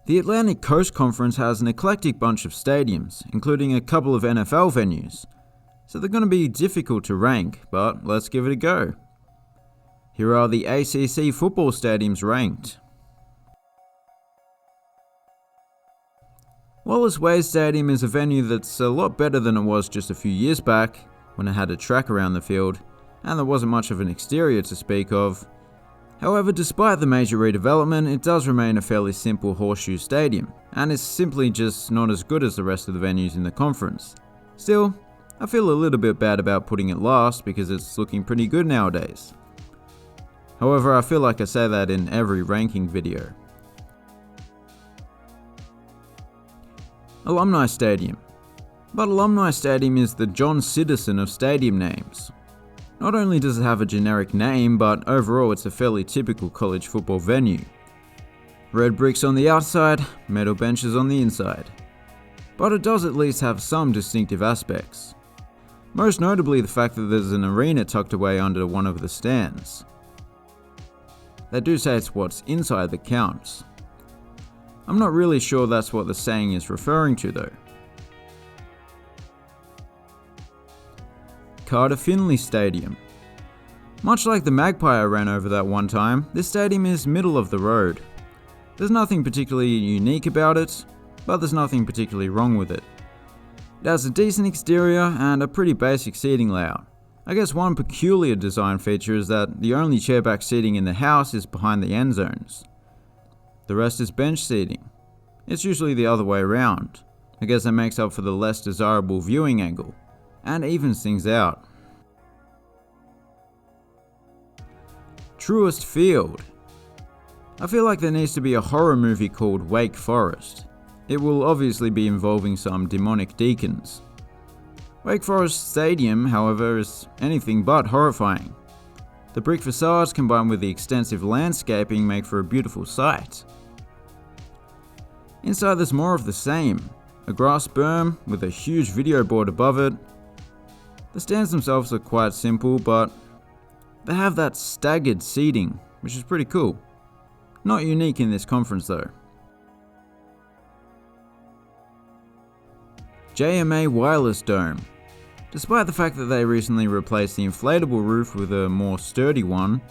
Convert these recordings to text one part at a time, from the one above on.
The Atlantic Coast Conference has an eclectic bunch of stadiums, including a couple of NFL venues, so they're going to be difficult to rank, but let's give it a go. Here are the ACC football stadiums ranked. Wallace Way Stadium is a venue that's a lot better than it was just a few years back, when it had a track around the field, and there wasn't much of an exterior to speak of. However, despite the major redevelopment, it does remain a fairly simple horseshoe stadium, and is simply just not as good as the rest of the venues in the conference. Still, I feel a little bit bad about putting it last because it's looking pretty good nowadays. However, I feel like I say that in every ranking video. Alumni Stadium. But Alumni Stadium is the John Citizen of stadium names. Not only does it have a generic name, but overall it's a fairly typical college football venue. Red bricks on the outside, metal benches on the inside. But it does at least have some distinctive aspects. Most notably the fact that there's an arena tucked away under one of the stands. They do say it's what's inside that counts. I'm not really sure that's what the saying is referring to though. Carter Finley Stadium. Much like the Magpie I ran over that one time, this stadium is middle of the road. There's nothing particularly unique about it, but there's nothing particularly wrong with it. It has a decent exterior and a pretty basic seating layout. I guess one peculiar design feature is that the only chairback seating in the house is behind the end zones. The rest is bench seating. It's usually the other way around. I guess that makes up for the less desirable viewing angle, and evens things out. Truist Field. I feel like there needs to be a horror movie called Wake Forest. It will obviously be involving some demonic deacons. Wake Forest Stadium, however, is anything but horrifying. The brick facades combined with the extensive landscaping make for a beautiful sight. Inside there's more of the same. A grass berm with a huge video board above it. The stands themselves are quite simple, but they have that staggered seating, which is pretty cool. Not unique in this conference though. JMA Wireless Dome. Despite the fact that they recently replaced the inflatable roof with a more sturdy one,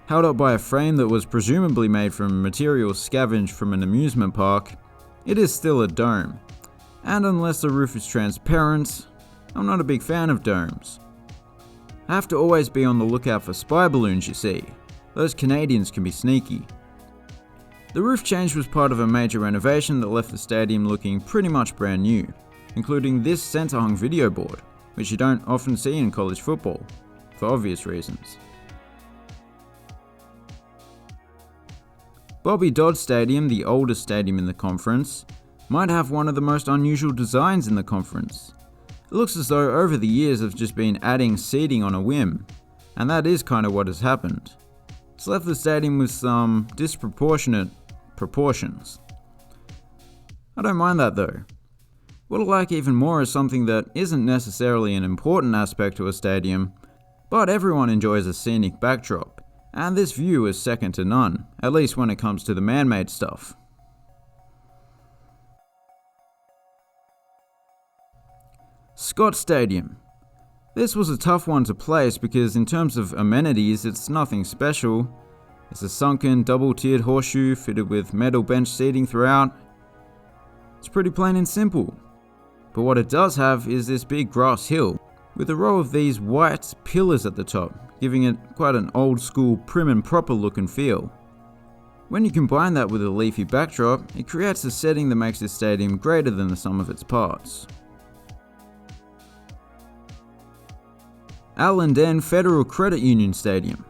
held up by a frame that was presumably made from materials scavenged from an amusement park, it is still a dome. And unless the roof is transparent, I'm not a big fan of domes. I have to always be on the lookout for spy balloons, you see. Those Canadians can be sneaky. The roof change was part of a major renovation that left the stadium looking pretty much brand new, including this center-hung video board, which you don't often see in college football, for obvious reasons. Bobby Dodd Stadium, the oldest stadium in the conference, might have one of the most unusual designs in the conference. It looks as though over the years they've just been adding seating on a whim, and that is kind of what has happened. It's left the stadium with some disproportionate proportions. I don't mind that though. What I like even more is something that isn't necessarily an important aspect to a stadium, but everyone enjoys a scenic backdrop, and this view is second to none, at least when it comes to the man-made stuff. Scott Stadium. This was a tough one to place because in terms of amenities it's nothing special. It's a sunken double-tiered horseshoe fitted with metal bench seating throughout. It's pretty plain and simple. But what it does have is this big grass hill with a row of these white pillars at the top, giving it quite an old school prim and proper look and feel. When you combine that with a leafy backdrop, it creates a setting that makes this stadium greater than the sum of its parts. Allendale Federal Credit Union Stadium.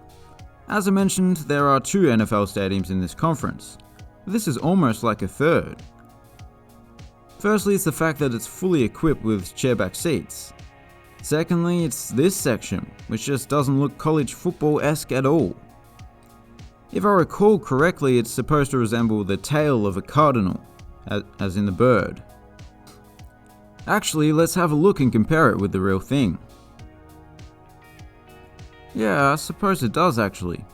As I mentioned, there are 2 NFL stadiums in this conference. This is almost like a third. Firstly, it's the fact that it's fully equipped with chairback seats. Secondly, it's this section, which just doesn't look college football-esque at all. If I recall correctly, it's supposed to resemble the tail of a cardinal, as in the bird. Actually, let's have a look and compare it with the real thing. Yeah, I suppose it does actually.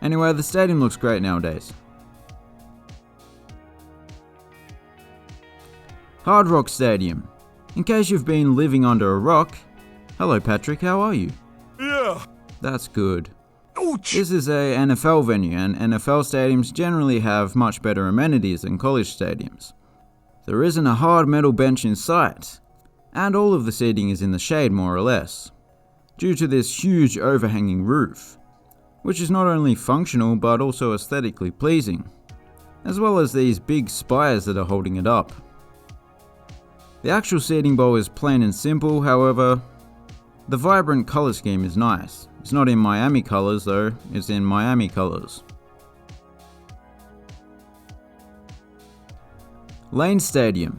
Anyway, the stadium looks great nowadays. Hard Rock Stadium. In case you've been living under a rock. Hello Patrick, how are you? Yeah. That's good. Ouch. This is a NFL venue, and NFL stadiums generally have much better amenities than college stadiums. There isn't a hard metal bench in sight, and all of the seating is in the shade more or less, due to this huge overhanging roof, which is not only functional but also aesthetically pleasing, as well as these big spires that are holding it up. The actual seating bowl is plain and simple, however, the vibrant color scheme is nice. It's not in Miami colors though, it's in Miami colors. Lane Stadium.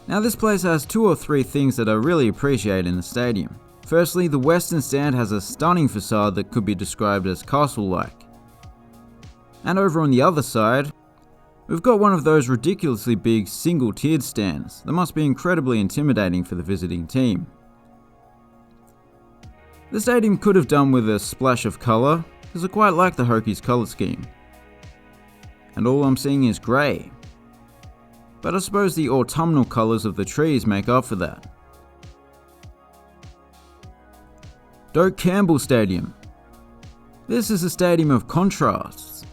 Now this place has 2 or 3 things that I really appreciate in the stadium. Firstly, the western stand has a stunning facade that could be described as castle-like. And over on the other side, we've got one of those ridiculously big single-tiered stands that must be incredibly intimidating for the visiting team. The stadium could have done with a splash of colour, because I quite like the Hokies colour scheme. And all I'm seeing is grey. But I suppose the autumnal colours of the trees make up for that. Doak Campbell Stadium. This is a stadium of contrasts.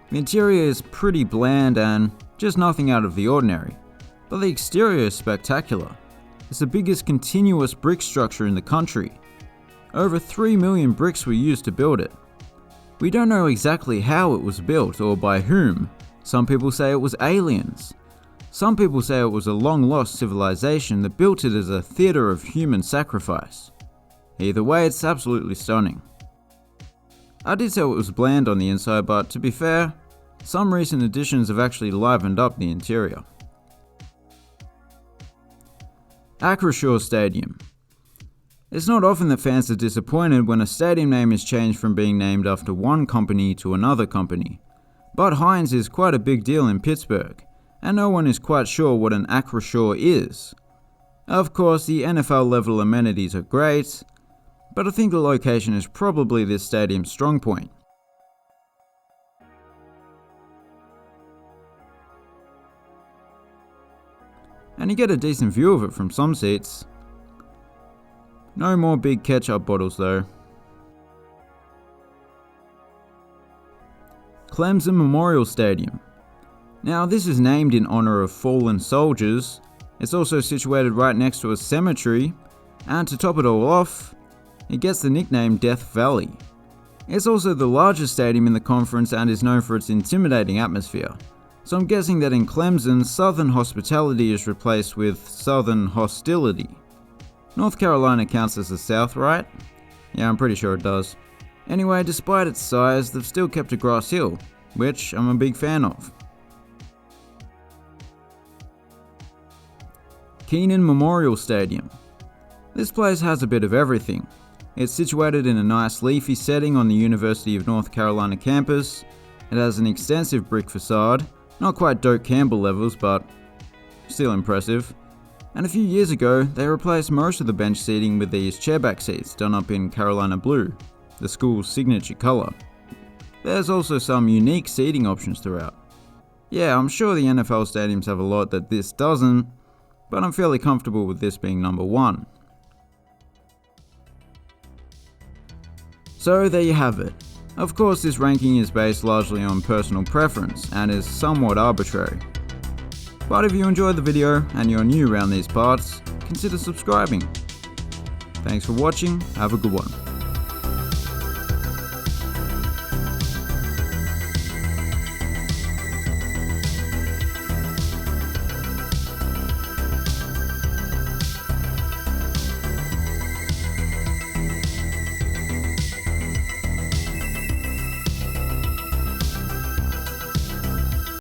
The interior is pretty bland and just nothing out of the ordinary, but the exterior is spectacular. It's the biggest continuous brick structure in the country. Over 3 million bricks were used to build it. We don't know exactly how it was built or by whom. Some people say it was aliens. Some people say it was a long-lost civilization that built it as a theatre of human sacrifice. Either way, it's absolutely stunning. I did say it was bland on the inside, but to be fair, some recent additions have actually livened up the interior. Acrisure Stadium. It's not often that fans are disappointed when a stadium name is changed from being named after one company to another company. But Heinz is quite a big deal in Pittsburgh, and no one is quite sure what an Acrisure is. Of course, the NFL level amenities are great, but I think the location is probably this stadium's strong point. And you get a decent view of it from some seats. No more big ketchup bottles though. Clemson Memorial Stadium. Now this is named in honor of fallen soldiers. It's also situated right next to a cemetery, and to top it all off, it gets the nickname Death Valley. It's also the largest stadium in the conference and is known for its intimidating atmosphere. So I'm guessing that in Clemson, Southern hospitality is replaced with Southern hostility. North Carolina counts as the South, right? Yeah, I'm pretty sure it does. Anyway, despite its size, they've still kept a grass hill, which I'm a big fan of. Keenan Memorial Stadium. This place has a bit of everything. It's situated in a nice leafy setting on the University of North Carolina campus. It has an extensive brick facade, not quite Doak Campbell levels, but still impressive. And a few years ago, they replaced most of the bench seating with these chairback seats done up in Carolina blue, the school's signature colour. There's also some unique seating options throughout. Yeah, I'm sure the NFL stadiums have a lot that this doesn't, but I'm fairly comfortable with this being number 1. So there you have it. Of course, this ranking is based largely on personal preference and is somewhat arbitrary. But if you enjoyed the video and you're new around these parts, consider subscribing. Thanks for watching, have a good one.